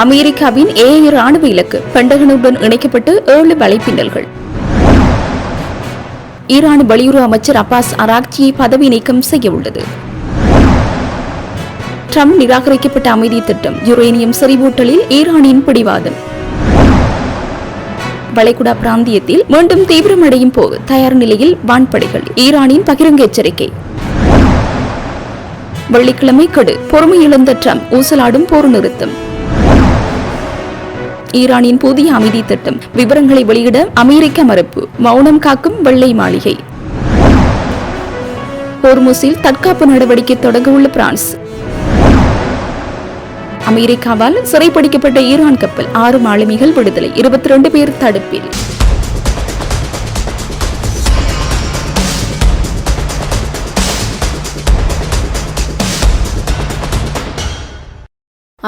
அமெரிக்காவின் AI ராணுவ இலக்கு பென்டகனுடன் இணைக்கப்பட்டு 7 வலைப்பின்னல்கள். ஈரான் வெளியுறவு அமைச்சர் அப்பாஸ் அராக்சியை பதவி நீக்கம் செய்ய உள்ளது. ட்ரம்ப் நிராகரிக்கப்பட்ட அமைதி திட்டம், யுரேனியம் செறிவூட்டலில் ஈரானின் பிடிவாதம். வளைகுடா பிராந்தியத்தில் மீண்டும் தீவிரமடையும் போது தயார் நிலையில் வான்படைகள், ஈரானின் பகிரங்க எச்சரிக்கை. வெள்ளிக்கிழமை கெடு, பொறுமை இழந்த ட்ரம்ப், ஊசலாடும் போர் நிறுத்தம். ஈரானின் புதிய அமைதி திட்டம், விவரங்களை வெளியிட அமெரிக்க மறுப்பு, மௌனம் காக்கும் வெள்ளை மாளிகை. ஹோர்முஸில் தற்காப்பு நடவடிக்கை தொடங்க உள்ள பிரான்ஸ். அமெரிக்காவால் சிறைப்பிடிக்கப்பட்ட ஈரான் கப்பல், 6 மாலுமிகள் விடுதலை, 22 பேர் தடுப்பில்.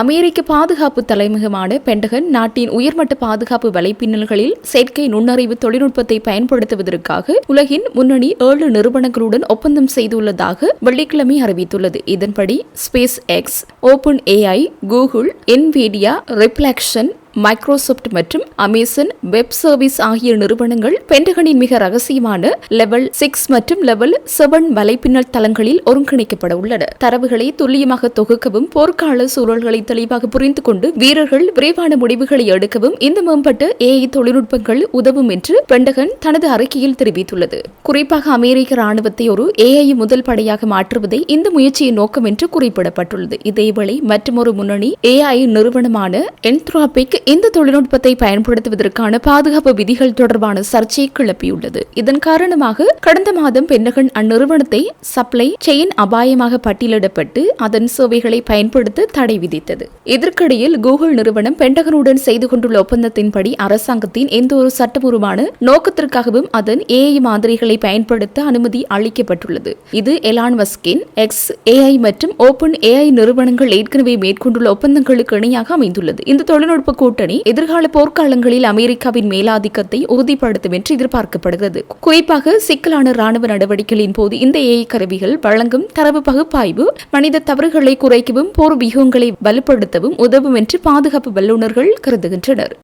அமெரிக்க பாதுகாப்பு தலைமையகமான பென்டகன் நாட்டின் உயர்மட்ட பாதுகாப்பு வலைப்பின்னல்களில் செயற்கை நுண்ணறிவு தொழில்நுட்பத்தை பயன்படுத்துவதற்காக உலகின் முன்னணி 7 நிறுவனங்களுடன் ஒப்பந்தம் செய்துள்ளதாக வெள்ளிக்கிழமை அறிவித்துள்ளது. இதன்படி SpaceX, open AI, Google, Nvidia, Reflection, Microsoft மற்றும் அமேசான் வெப் சர்வீஸ் ஆகிய நிறுவனங்கள் பென்டகனின் மிக ரகசியமான லெவல் 6 மற்றும் லெவல் 7 வலைப்பின்னல் தளங்களில் ஒருங்கிணைக்கப்பட உள்ளன. தரவுகளை துல்லியமாக தொகுக்கவும், போர்க்கால சூழல்களை தெளிவாக புரிந்து கொண்டு வீரர்கள் விரைவான முடிவுகளை எடுக்கவும் இந்த மேம்பட்ட AI தொழில்நுட்பங்கள் உதவும் என்று பென்டகன் தனது அறிக்கையில் தெரிவித்துள்ளது. குறிப்பாக அமெரிக்க ராணுவத்தை ஒரு AI முதல் படையாக மாற்றுவதே இந்த முயற்சியின் நோக்கம் என்று குறிப்பிடப்பட்டுள்ளது. இதேவேளை மற்றொரு முன்னணி AI நிறுவனமான என்த்ரோபிக் இந்த தொழில்நுட்பத்தை பயன்படுத்துவதற்கான பாதுகாப்பு விதிகள் தொடர்பான சர்ச்சையை கிளப்பியுள்ளது. இதன் காரணமாக கடந்த மாதம் பென்டகன் அந்நிறுவனத்தை சப்ளை செயின் அபாயமாக பட்டியலிடப்பட்டு அதன் சேவைகளை பயன்படுத்த தடை விதித்தது. இதற்கிடையில் கூகுள் நிறுவனம் பென்டகனுடன் செய்து கொண்டுள்ள ஒப்பந்தத்தின்படி அரசாங்கத்தின் எந்த ஒரு சட்டபூர்வமான நோக்கத்திற்காகவும் அதன் AI மாதிரிகளை பயன்படுத்த அனுமதி அளிக்கப்பட்டுள்ளது. இது எலான் மஸ்கின் எக்ஸ் AI மற்றும் ஓபன் AI நிறுவனங்கள் ஏற்கனவே மேற்கொண்டுள்ள ஒப்பந்தங்களுக்கு இணையாக அமைந்துள்ளது. இந்த தொழில்நுட்ப கூட்டணி எதிர்கால போர்க்காலங்களில் அமெரிக்காவின் மேலாதிக்கத்தை உறுதிப்படுத்தும் என்று எதிர்பார்க்கப்படுகிறது. குறிப்பாக சிக்கலான ராணுவ நடவடிக்கைகளின் போது இந்த AI கருவிகள் வழங்கும் தரவு பகுப்பாய்வு மனித தவறுகளை குறைக்கவும் போர் வியூகங்களை வலுப்படுத்தவும் உதவும் என்று பாதுகாப்பு வல்லுநர்கள் கருதுகின்றனர்.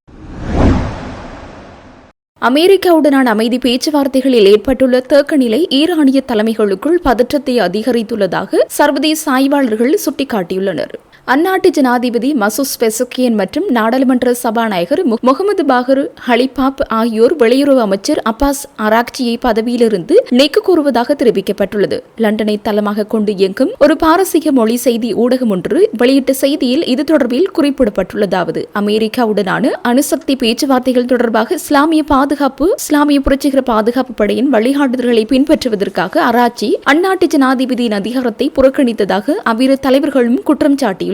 அமெரிக்காவுடனான அமைதி பேச்சுவார்த்தைகளில் ஏற்பட்டுள்ள தேக்க நிலை ஈரானிய தலைமைகளுக்குள் பதற்றத்தை அதிகரித்துள்ளதாக சர்வதேச ஆய்வாளர்கள் சுட்டிக்காட்டியுள்ளனர். அந்நாட்டு ஜனாதிபதி மசூத் பெசஸ்கியன் மற்றும் நாடாளுமன்ற சபாநாயகர் முகமது பாகர் ஹலிபாப் ஆகியோர் வெளியுறவு அமைச்சர் அப்பாஸ் அராக்சியை பதவியிலிருந்து நீக்க கோருவதாக தெரிவிக்கப்பட்டுள்ளது. லண்டனை தளமாக கொண்டு இயங்கும் ஒரு பாரசீக மொழி செய்தி ஊடகம் ஒன்று வெளியிட்ட செய்தியில் இது தொடர்பில் குறிப்பிடப்பட்டுள்ளதாவது: அமெரிக்காவுடனான அணுசக்தி பேச்சுவார்த்தைகள் தொடர்பாக இஸ்லாமிய புரட்சிகர பாதுகாப்பு படையின் வழிகாட்டுதல்களை பின்பற்றுவதற்காக அராக்சி அந்நாட்டு ஜனாதிபதியின் அதிகாரத்தை புறக்கணித்ததாக அவ்விரு தலைவர்களும் குற்றம் சாட்டியுள்ளனர்.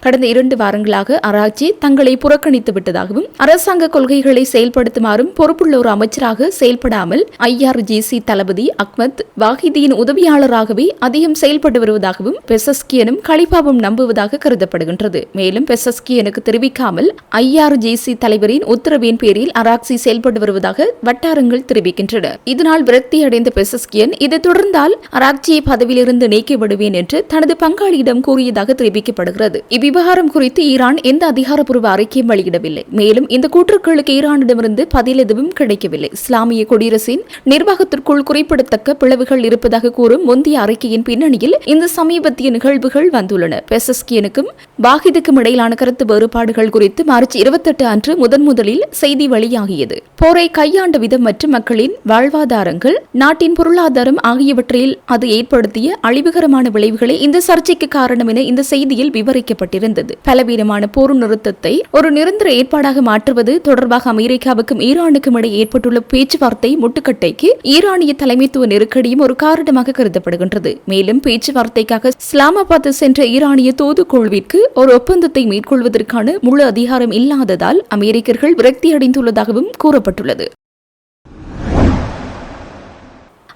கடந்த 2 வாரங்களாக அராக்சி தங்களை புறக்கணித்து விட்டதாகவும் அரசாங்க கொள்கைகளை செயல்படுத்துமாறும் பொறுப்புள்ள ஒரு அமைச்சராக செயல்படாமல் IRGC தளபதி அஹ்மத் வாஹிதியின் உதவியாளராகவே அதிகம் செயல்பட்டு வருவதாகவும் பெசஸ்கியனும் கலிபாவும் நம்புவதாக கருதப்படுகின்றது. மேலும் பெசஸ்கியனுக்கு தெரிவிக்காமல் IRGC தலைவரின் உத்தரவின் பேரில் அராக்சி செயல்பட்டு வருவதாக வட்டாரங்கள் தெரிவிக்கின்றன. இதனால் விரக்தி அடைந்த பெசஸ்கியன் இதை தொடர்ந்தால் அராக்சியை பதவியிலிருந்து நீக்கிவிடுவேன் என்று தனது பங்காளியிடம் கூறியதாக தெரிவிக்கப்படுகிறது. இவ்விவகாரம் குறித்து ஈரான் எந்த அதிகாரப்பூர்வ அறிக்கையும் வெளியிடவில்லை. மேலும் இந்த கூற்றுக்களுக்கு ஈரானிடமிருந்து பதில் எதுவும் கிடைக்கவில்லை. இஸ்லாமிய குடியரசின் நிர்வாகத்திற்குள் குறிப்பிடத்தக்க பிளவுகள் இருப்பதாக கூறும் முந்தைய அறிக்கையின் பின்னணியில் இந்த சமீபத்திய நிகழ்வுகள் வந்துள்ளன. பெசஸ்கியனுக்கும் வாஹிதுக்கும் இடையிலான கருத்து வேறுபாடுகள் குறித்து மார்ச் 28 அன்று முதலில் செய்தி வெளியாகியது. போரை கையாண்ட விதம் மற்றும் மக்களின் வாழ்வாதாரங்கள், நாட்டின் பொருளாதாரம் ஆகியவற்றில் அது ஏற்படுத்திய அழிவுகரமான விளைவுகளை இந்த சர்ச்சைக்கு காரணம் என இந்த செய்தியில் விவரிக்கப்பட்டிருந்தது. பலவீனமான போர் நிறுத்தத்தை ஒரு நிரந்தர ஏற்பாடாக மாற்றுவது தொடர்பாக அமெரிக்காவுக்கும் ஈரானுக்கும் இடையே ஏற்பட்டுள்ள பேச்சுவார்த்தை முட்டுக்கட்டைக்கு ஈரானிய தலைமைத்துவ நெருக்கடியும் ஒரு காரணமாக கருதப்படுகின்றது. மேலும் பேச்சுவார்த்தைக்காக இஸ்லாமாபாத் சென்ற ஈரானிய தூதுக்குழுவிற்கு ஒரு ஒப்பந்தத்தை மேற்கொள்வதற்கான முழு அதிகாரம் இல்லாததால் அமெரிக்கர்கள் விரக்தியடைந்துள்ளதாகவும் கூறப்பட்டுள்ளது.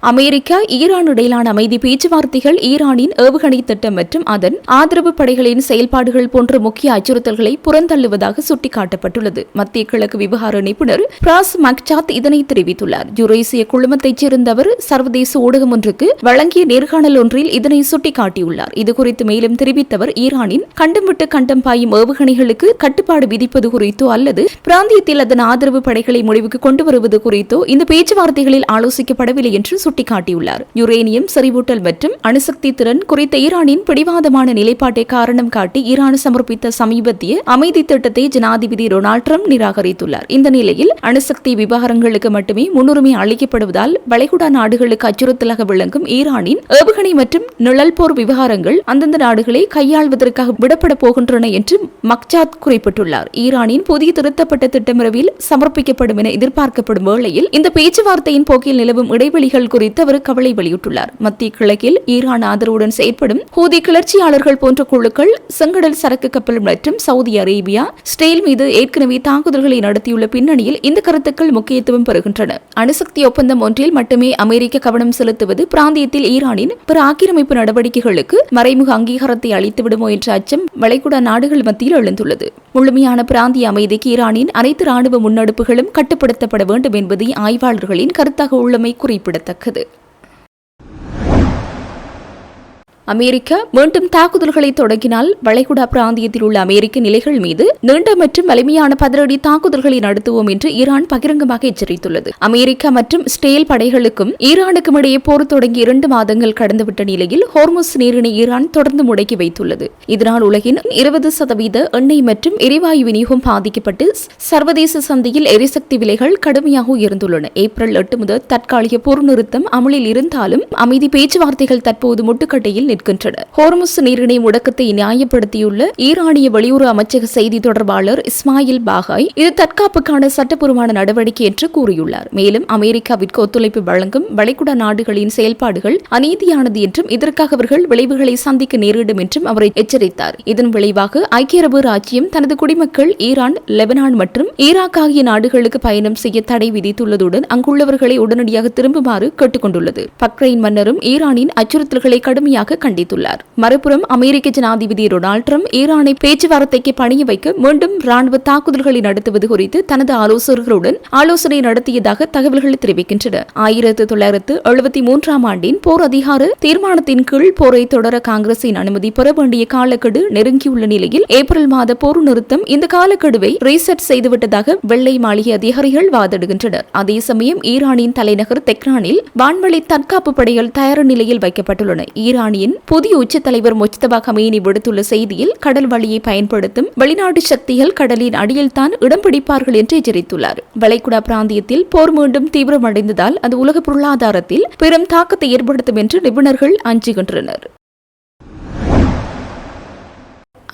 அமெரிக்கா ஈரான் இடையிலான அமைதி பேச்சுவார்த்தைகள் ஈரானின் ஏவுகணை திட்டம் மற்றும் அதன் ஆதரவு படைகளின் செயல்பாடுகள் போன்ற முக்கிய அச்சுறுத்தல்களை புறந்தள்ளுவதாக சுட்டிக்காட்டப்பட்டுள்ளது. மத்திய கிழக்கு விவகார நிபுணர் பிராஸ் மக்சாத் இதனை தெரிவித்துள்ளார். யுரேசிய குழுமத்தைச் சேர்ந்தவர் சர்வதேச ஊடகம் ஒன்றுக்கு வழங்கிய நேர்காணல் ஒன்றில் இதனை சுட்டிக்காட்டியுள்ளார். இதுகுறித்து மேலும் தெரிவித்தவர், ஈரானின் கண்டம் விட்டு கண்டம் பாயும் ஏவுகணைகளுக்கு கட்டுப்பாடு விதிப்பது குறித்தோ அல்லது பிராந்தியத்தில் அதன் ஆதரவு படைகளை முடிவுக்கு கொண்டு வருவது குறித்தோ இந்த பேச்சுவார்த்தைகளில் ஆலோசிக்கப்படவில்லை என்று சுட்டிக்காட்டியுள்ளார். யுரேனியம் செறிவூட்டல் மற்றும் அணுசக்தி திறன் குறித்த ஈரானின் பிடிவாதமான நிலைப்பாட்டை காரணம் காட்டி ஈரான் சமர்ப்பித்த சமீபத்திய அமைதி திட்டத்தை ஜனாதிபதி டொனால்ட் ட்ரம்ப் நிராகரித்துள்ளார். இந்த நிலையில் அணுசக்தி விவகாரங்களுக்கு மட்டுமே முன்னுரிமை அளிக்கப்படுவதால் வளைகுடா நாடுகளுக்கு அச்சுறுத்தலாக விளங்கும் ஈரானின் ஏவுகணை மற்றும் நிழல் போர் விவகாரங்கள் அந்தந்த நாடுகளை கையாள்வதற்காக விடப்பட போகின்றன என்று மக்சாத் குறிப்பிட்டுள்ளார். ஈரானின் புதிய திருத்தப்பட்ட திட்டம் விரைவில் சமர்ப்பிக்கப்படும் என எதிர்பார்க்கப்படும் வேளையில் இந்த பேச்சுவார்த்தையின் போக்கில் நிலவும் இடைவெளிகள் குறித்து அவர் கவலை வெளியிட்டுள்ளார். மத்திய கிழக்கில் ஈரான் ஆதரவுடன் செயற்படும் ஹூதி கிளர்ச்சியாளர்கள் போன்ற குழுக்கள் செங்கடல் சரக்கு கப்பல் மற்றும் சவுதி அரேபியா இஸ்ரேல் மீது ஏற்கனவே தாக்குதல்களை நடத்தியுள்ள பின்னணியில் இந்த கருத்துக்கள் முக்கியத்துவம் பெறுகின்றன. அணுசக்தி ஒப்பந்தம் ஒன்றில் மட்டுமே அமெரிக்க கவனம் செலுத்துவது பிராந்தியத்தில் ஈரானின் பிற ஆக்கிரமிப்பு நடவடிக்கைகளுக்கு மறைமுக அங்கீகாரத்தை அளித்துவிடுமோ என்ற அச்சம் வளைகுடா நாடுகள் மத்தியில் எழுந்துள்ளது. முழுமையான பிராந்திய அமைதிக்கு ஈரானின் அனைத்து ராணுவ முன்னெடுப்புகளும் கட்டுப்படுத்தப்பட வேண்டும் என்பதை ஆய்வாளர்களின் கருத்தாக உள்ளமை குறிப்பிடத்தக்கது. அமெரிக்கா மீண்டும் தாக்குதல்களை தொடங்கினால் வளைகுடா பிராந்தியத்தில் உள்ள அமெரிக்க நிலைகள் மீது நீண்ட மற்றும் வலிமையான பதிலடி தாக்குதல்களை நடத்துவோம் என்று ஈரான் பகிரங்கமாக எச்சரித்துள்ளது. அமெரிக்கா மற்றும் இஸ்ரேல் படைகளுக்கும் ஈரானுக்கும் இடையே போர் தொடங்கி 2 மாதங்கள் கடந்துவிட்ட நிலையில் ஹோர்முஸ் நீரிணை ஈரான் தொடர்ந்து முடக்கி வைத்துள்ளது. இதனால் உலகின் 20% எண்ணெய் மற்றும் எரிவாயு விநியோகம் பாதிக்கப்பட்டு சர்வதேச சந்தையில் எரிசக்தி விலைகள் கடுமையாக உயர்ந்துள்ளன. ஏப்ரல் 8 முதல் தற்காலிக போர் நிறுத்தம் அமலில் இருந்தாலும் அமைதி பேச்சுவார்த்தைகள் தற்போது முட்டுக்கட்டையில் ஹோர்முஸ் நீரிணை முடக்கத்தை நியாயப்படுத்தியுள்ள ஈரானிய வெளியுறவு அமைச்சக செய்தி தொடர்பாளர் இஸ்மாயில் பாகாய் இது தற்காப்புக்கான சட்டப்பூர்வமான நடவடிக்கை என்று கூறியுள்ளார். மேலும் அமெரிக்காவிற்கு ஒத்துழைப்பு வழங்கும் வளைகுடா நாடுகளின் செயல்பாடுகள் அநீதியானது என்றும் இதற்காக அவர்கள் விளைவுகளை சந்திக்க நேரிடும் என்றும் அவர் எச்சரித்தார். இதன் விளைவாக ஐக்கிய அரபு ராச்சியம் தனது குடிமக்கள் ஈரான், லெபனான் மற்றும் ஈராக் ஆகிய நாடுகளுக்கு பயணம் செய்ய தடை விதித்துள்ளதுடன் அங்குள்ளவர்களை உடனடியாக திரும்புமாறு கேட்டுக் கொண்டுள்ளது. பக்ரைன் மன்னரும் ஈரானின் அச்சுறுத்தல்களை கடுமையாக கண்டித்துள்ளார். மறுபுறம் அமெரிக்க ஜனாதிபதி டொனால்ட் ட்ரம்ப் ஈரானை பேச்சுவார்த்தைக்கு பணிய வைக்க மீண்டும் ராணுவ தாக்குதல்களை நடத்துவது குறித்து தனது ஆலோசகர்களுடன் ஆலோசனை நடத்தியதாக தகவல்கள் தெரிவிக்கின்றன. 1973ஆம் ஆண்டின் போர் அதிகார தீர்மானத்தின் கீழ் போரை தொடர காங்கிரசின் அனுமதி பெற வேண்டிய காலக்கெடு நெருங்கியுள்ள நிலையில் ஏப்ரல் மாத போர் நிறுத்தம் இந்த காலக்கெடுவை ரீசெட் செய்துவிட்டதாக வெள்ளை மாளிகை அதிகாரிகள் வாதிடுகின்றனர். அதே சமயம் ஈரானின் தலைநகர் தெஹ்ரானில் வான்வழி தற்காப்பு படைகள் தயார் நிலையில் வைக்கப்பட்டுள்ளன. ஈரானின் புதிய உச்ச தலைவர் முஜ்தபா கமேனி விடுத்துள்ள செய்தியில் கடல் வழியை பயன்படுத்தும் வெளிநாட்டு சக்திகள் கடலின் அடியில் தான் இடம் பிடிப்பார்கள் என்று எச்சரித்துள்ளார். வளைகுடா பிராந்தியத்தில் போர் மீண்டும் தீவிரமடைந்ததால் அது உலக பொருளாதாரத்தில் பெரும் தாக்கத்தை ஏற்படுத்தும் என்று நிபுணர்கள் அஞ்சுகின்றனர்.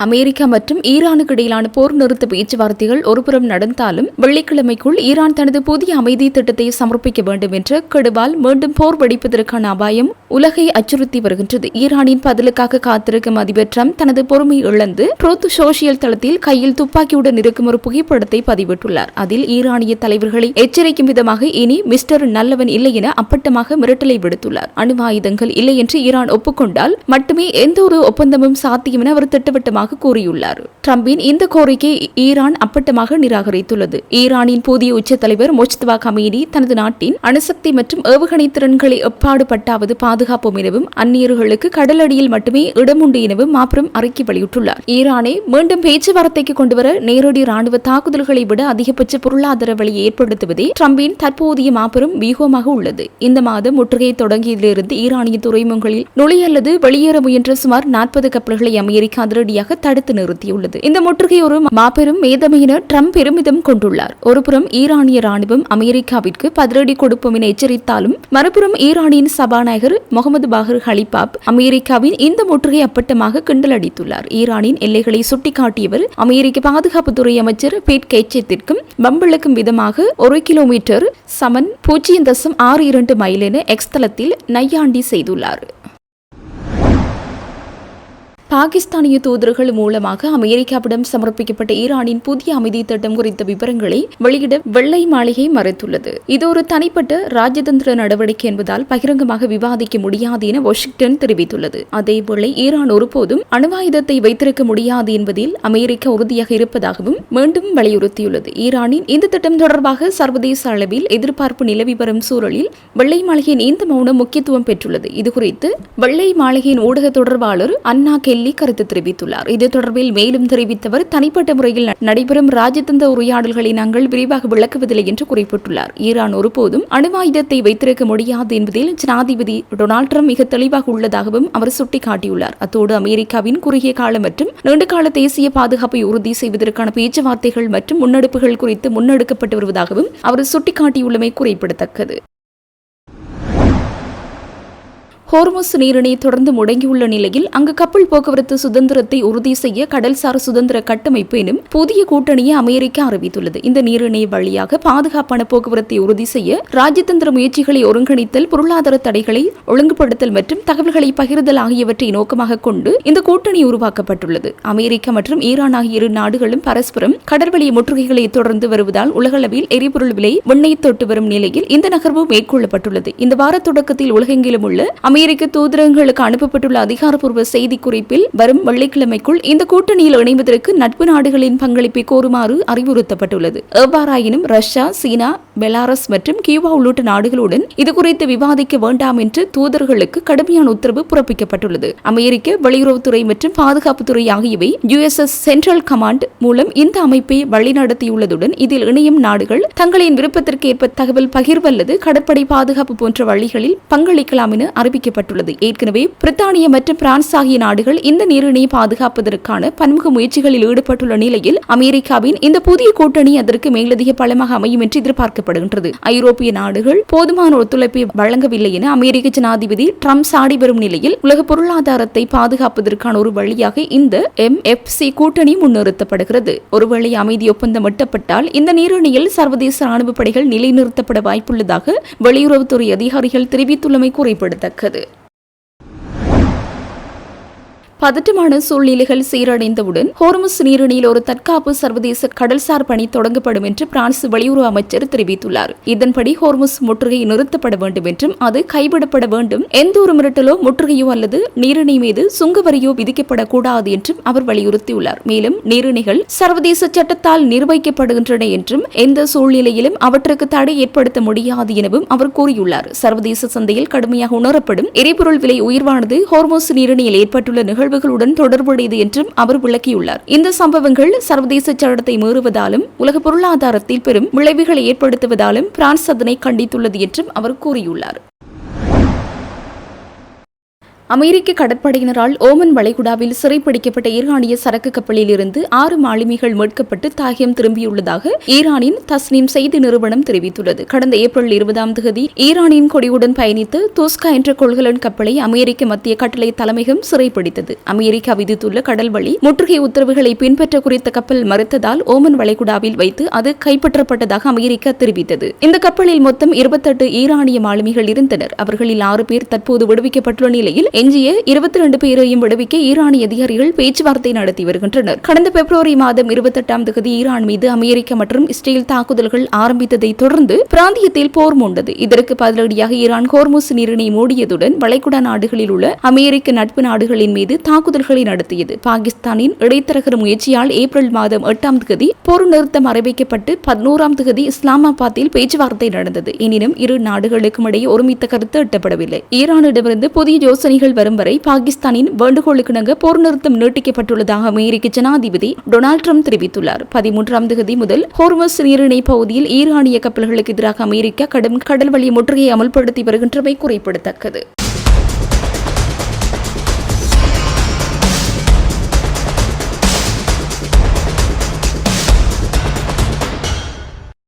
அமெரிக்கா மற்றும் ஈரானுக்கு இடையிலான போர் நிறுத்த பேச்சுவார்த்தைகள் ஒருபுறம் நடந்தாலும் வெள்ளிக்கிழமைக்குள் ஈரான் தனது புதிய அமைதி திட்டத்தை சமர்ப்பிக்க வேண்டும் என்ற கெடுவால் மீண்டும் போர் வெடிப்பதற்கான அபாயம் உலகை அச்சுறுத்தி வருகின்றது. ஈரானின் பதிலுக்காக காத்திருக்கும் அதிபர் ட்ரம்ப் தனது பொறுமை இழந்து ட்ரூத் சோசியல் தளத்தில் கையில் துப்பாக்கியுடன் இருக்கும் ஒரு புகைப்படத்தை பதிவிட்டுள்ளார். அதில் ஈரானிய தலைவர்களை எச்சரிக்கும் விதமாக இனி மிஸ்டர் நல்லவன் இல்லை என அப்பட்டமாக மிரட்டலை விடுத்துள்ளார். அணு ஆயுதங்கள் இல்லை என்று ஈரான் ஒப்புக்கொண்டால் மட்டுமே எந்த ஒரு ஒப்பந்தமும் சாத்தியம் என அவர் திட்டவட்டமாக கூறியுள்ளார். ட்ரம்பின் இந்த கோரிக்கை ஈரான் அப்பட்டமாக நிராகரித்துள்ளது. ஈரானின் புதிய உச்ச தலைவர் முஜ்தபா கமேனி தனது நாட்டின் அணுசக்தி மற்றும் ஏவுகணை திறன்களை எப்பாடுபட்டாவது பாதுகாப்போம் எனவும் அந்நியர்களுக்கு கடலடியில் மட்டுமே இடம் உண்டு எனவும் மாபெரும் அறிக்கை வெளியிட்டுள்ளார். ஈரானை மீண்டும் பேச்சுவார்த்தைக்கு கொண்டுவர நேரடி ராணுவ தாக்குதல்களை விட அதிகபட்ச பொருளாதார வழியை ஏற்படுத்துவதே ட்ரம்பின் தற்போதைய மாபெரும் வியூகமாக உள்ளது. இந்த மாதம் முற்றுகை தொடங்கியதிலிருந்து ஈரானிய துறைமுகங்களில் நுழைய அல்லது வெளியேற முயன்ற சுமார் 40 கப்பல்களை அமெரிக்கா அதிரடியாக தடுத்து நிறுத்தியுள்ளது. இந்த முற்றுகை ஒரு மாபெரும் மேதமை என ட்ரம்ப் பெருமிதம் கொண்டுள்ளார். ஒருபுறம் ஈரானிய ராணுவம் அமெரிக்காவிற்கு பதிலடி கொடுப்போம் என எச்சரித்தாலும் மறுபுறம் ஈரானின் சபாநாயகர் முகமது பாகர் ஹலிபாப் அமெரிக்காவின் இந்த முற்றுகை அப்பட்டமாக கிண்டல் அடித்துள்ளார். ஈரானின் எல்லைகளை சுட்டிக்காட்டியவர் அமெரிக்க பாதுகாப்புத்துறை அமைச்சர் பேட் கேச்சத்திற்கும் பம்பளக்கும் விதமாக 1 கிலோமீட்டர் சமன் 0.62 மைல் என எக்ஸ் தளத்தில் நையாண்டி செய்துள்ளார். பாகிஸ்தானிய தூதர்கள் மூலமாக அமெரிக்காவிடம் சமர்ப்பிக்கப்பட்ட ஈரானின் புதிய அமைதி திட்டம் குறித்த விவரங்களை வெளியிட வெள்ளை மாளிகை மறுத்துள்ளது. இது ஒரு தனிப்பட்ட ராஜதந்திர நடவடிக்கை என்பதால் பகிரங்கமாக விவாதிக்க முடியாது என வாஷிங்டன் தெரிவித்துள்ளது. அதேவேளை ஈரான் ஒருபோதும் அணுவாயுதத்தை வைத்திருக்க முடியாது என்பதில் அமெரிக்கா உறுதியாக இருப்பதாகவும் மீண்டும் வலியுறுத்தியுள்ளது. ஈரானின் இந்த திட்டம் தொடர்பாக சர்வதேச அளவில் எதிர்பார்ப்பு நிலவி வரும் சூழலில் வெள்ளை மாளிகையின் இந்த மௌனம் முக்கியத்துவம் பெற்றுள்ளது. இதுகுறித்து வெள்ளை மாளிகையின் ஊடக தொடர்பாளர் அன்னா கெல்லி கருத்து தெரிவித்துள்ளார். இது தொடர்பில் மேலும் தெரிவித்தவர், தனிப்பட்ட முறையில் நடைபெறும் ராஜதந்திர உரையாடல்களை நாங்கள் விரிவாக விளக்குவதில்லை என்று குறிப்பிட்டுள்ளார். ஈரான் ஒருபோதும் அணுவாயுதத்தை வைத்திருக்க முடியாது என்பதில் ஜனாதிபதி டொனால்ட் ட்ரம்ப் மிக தெளிவாக உள்ளதாகவும் அவர் சுட்டிக்காட்டியுள்ளார். அத்தோடு அமெரிக்காவின் குறுகிய கால மற்றும் நீண்டகால தேசிய பாதுகாப்பை உறுதி செய்வதற்கான பேச்சுவார்த்தைகள் மற்றும் முன்னெடுப்புகள் குறித்து முன்னெடுக்கப்பட்டு வருவதாகவும் அவர் சுட்டிக்காட்டியுள்ளமை குறிப்பிடத்தக்கது. ஹோர்முஸ் நீரிணை தொடர்ந்து முடங்கியுள்ள நிலையில் அங்கு கப்பல் போக்குவரத்து சுதந்திரத்தை உறுதி செய்ய கடல்சார் சுதந்திர கட்டமைப்பு எனும் புதிய கூட்டணியை அமெரிக்கா அறிவித்துள்ளது. இந்த நீரிணை வழியாக பாதுகாப்பான போக்குவரத்தை உறுதி செய்ய ராஜதந்திர முயற்சிகளை ஒருங்கிணைத்தல், பொருளாதார தடைகளை ஒழுங்குபடுத்தல் மற்றும் தகவல்களை பகிர்தல் ஆகியவற்றை நோக்கமாக கொண்டு இந்த கூட்டணி உருவாக்கப்பட்டுள்ளது. அமெரிக்கா மற்றும் ஈரான் ஆகிய இரு நாடுகளும் பரஸ்பரம் கடல்வழி முற்றுகைகளை தொடர்ந்து வருவதால் உலகளவில் எரிபொருள் விலை விண்ணை தொட்டு வரும் நிலையில் இந்த நகர்வு மேற்கொள்ளப்பட்டுள்ளது. இந்த வார தொடக்கத்தில் உலகெங்கிலும் உள்ள அமெரிக்க தூதரகங்களுக்கு அனுப்பப்பட்டுள்ள அதிகாரப்பூர்வ செய்தி குறிப்பில் வரும் வெள்ளிக்கிழமைக்குள் இந்த கூட்டணியில் இணைவதற்கு நட்பு நாடுகளின் பங்களிப்பை கோருமாறு அறிவுறுத்தப்பட்டுள்ளது. எவ்வாறாயினும் ரஷ்யா, சீனா, பெலாரஸ் மற்றும் கியூபா உள்ளிட்ட நாடுகளுடன் இதுகுறித்து விவாதிக்க வேண்டாம் என்று தூதர்களுக்கு கடுமையான உத்தரவு பிறப்பிக்கப்பட்டுள்ளது. அமெரிக்க வெளியுறவுத்துறை மற்றும் பாதுகாப்புத்துறை ஆகியவை யுஎஸ்எஸ் சென்ட்ரல் கமாண்ட் மூலம் இந்த அமைப்பை வழிநடத்தியுள்ளதுடன் இதில் இணையும் நாடுகள் தங்களின் விருப்பத்திற்கேற்ப தகவல் பகிர்வு அல்லது கடற்படை பாதுகாப்பு போன்ற வழிகளில் பங்களிக்கலாம் என அறிவிக்கப்பட்டுள்ளது. ஏற்கனவே பிரித்தானியா மற்றும் பிரான்ஸ் ஆகிய நாடுகள் இந்த நீரிணையை பாதுகாப்பதற்கான பன்முக முயற்சிகளில் ஈடுபட்டுள்ள நிலையில் அமெரிக்காவின் இந்த புதிய கூட்டணி அதற்கு மேலதிக பலமாக அமையும் என்று எதிர்பார்க்கப்படுகின்றது. ஐரோப்பிய நாடுகள் போதுமான ஒத்துழைப்பை வழங்கவில்லை என அமெரிக்க ஜனாதிபதி ட்ரம்ப் சாடி வரும் நிலையில் உலக பொருளாதாரத்தை பாதுகாப்பதற்கான ஒரு வழியாக இந்த MFC கூட்டணி முன்னிறுத்தப்படுகிறது. ஒருவேளை அமைதி ஒப்பந்தம் எட்டப்பட்டால் இந்த நீரிணையில் சர்வதேச ராணுவ படைகள் நிலைநிறுத்தப்பட வாய்ப்புள்ளதாக வெளியுறவுத்துறை அதிகாரிகள் தெரிவித்துள்ளமை குறிப்பிடத்தக்கது. பதட்டமான சூழ்நிலைகள் சீரடைந்தவுடன் ஹோர்முஸ் நீரிணையில் ஒரு தற்காப்பு சர்வதேச கடல்சார் பணி தொடங்கப்படும் என்று பிரான்ஸ் வெளியுறவு அமைச்சர் தெரிவித்துள்ளார். இதன்படி ஹோர்முஸ் முற்றுகை நிறுத்தப்பட வேண்டும் என்றும் அது கைவிடப்பட வேண்டும், எந்த ஒரு மிரட்டலோ முற்றுகையோ அல்லது நீரிணை மீது சுங்க வரியோ விதிக்கப்படக்கூடாது என்றும் அவர் வலியுறுத்தியுள்ளார். மேலும் நீரிணைகள் சர்வதேச சட்டத்தால் நிர்வகிக்கப்படுகின்றன என்றும் எந்த சூழ்நிலையிலும் அவற்றுக்கு தடை ஏற்படுத்த முடியாது எனவும் அவர் கூறியுள்ளார். சர்வதேச சந்தையில் கடுமையாக உணரப்படும் எரிபொருள் விலை உயர்வானது ஹோர்முஸ் நீரிணையில் ஏற்பட்டுள்ள நிகழ்வுகளுடன் தொடர்புடையது என்றும் அவர் விளக்கியுள்ளார். இந்த சம்பவங்கள் சர்வதேச சட்டத்தை மீறுவதாலும் உலக பொருளாதாரத்தில் பெரும் விளைவுகளை ஏற்படுத்துவதாலும் பிரான்ஸ் அதனை கண்டித்துள்ளது என்றும் அவர் கூறியுள்ளார். அமெரிக்க கடற்படையினரால் ஓமன் வளைகுடாவில் சிறைப்பிடிக்கப்பட்ட ஈரானிய சரக்கு கப்பலில் இருந்து 6 மாலுமிகள் மீட்கப்பட்டு தாயகம் திரும்பியுள்ளதாக ஈரானின் தஸ்னீம் செய்தி நிறுவனம் தெரிவித்துள்ளது. கடந்த ஏப்ரல் 20 ஈரானின் கொடியுடன் பயணித்து தோஸ்கா என்ற கொள்கலன் கப்பலை அமெரிக்க மத்திய கட்டளை தலைமையகம் சிறைப்பிடித்தது. அமெரிக்கா விதித்துள்ள கடல்வழி முற்றுகை உத்தரவுகளை பின்பற்ற குறித்த கப்பல் மறுத்ததால் ஓமன் வளைகுடாவில் வைத்து அது கைப்பற்றப்பட்டதாக அமெரிக்கா தெரிவித்தது. இந்த கப்பலில் மொத்தம் 28 ஈரானிய மாலுமிகள் இருந்தனர். அவர்களில் 6 பேர் தற்போது விடுவிக்கப்பட்டுள்ள நிலையில் எஞ்சிய 22 பேரையும் விடுவிக்க ஈரானிய அதிகாரிகள் பேச்சுவார்த்தை நடத்தி வருகின்றனர். கடந்த பிப்ரவரி மாதம் 28 ஈரான் மீது அமெரிக்கா மற்றும் இஸ்ரேல் தாக்குதல்கள் ஆரம்பித்ததை தொடர்ந்து பிராந்தியத்தில் போர் மூண்டது. இதற்கு பதிலடியாக ஈரான் ஹோர்முஸ் நீரிணை மூடியதுடன் வளைகுடா நாடுகளில் உள்ள அமெரிக்க நட்பு நாடுகளின் மீது தாக்குதல்களை நடத்தியது. பாகிஸ்தானின் இடைத்தரகர் முயற்சியால் ஏப்ரல் மாதம் 8 போர் நிறுத்தம் அறிவிக்கப்பட்டு 11 இஸ்லாமாபாத்தில் பேச்சுவார்த்தை நடந்தது. எனினும் இரு நாடுகளுக்கும் இடையே ஒருமித்த கருத்து எட்டப்படவில்லை. ஈரானிடமிருந்து புதிய யோசனைகள் வரும் வரை பாகிஸ்தானின் வேண்டுகோளுக்கிணங்க போர் நிறுத்தம் நீட்டிக்கப்பட்டுள்ளதாக அமெரிக்க ஜனாதிபதி டொனால்ட் ட்ரம்ப் தெரிவித்துள்ளார். 13 முதல் ஹோர்முஸ் நீரிணை பகுதியில் ஈரானிய கப்பல்களுக்கு எதிராக அமெரிக்கா கடும் கடல்வழி முற்றுகையை அமல்படுத்தி வருகின்றமை குறிப்பிடத்தக்கது.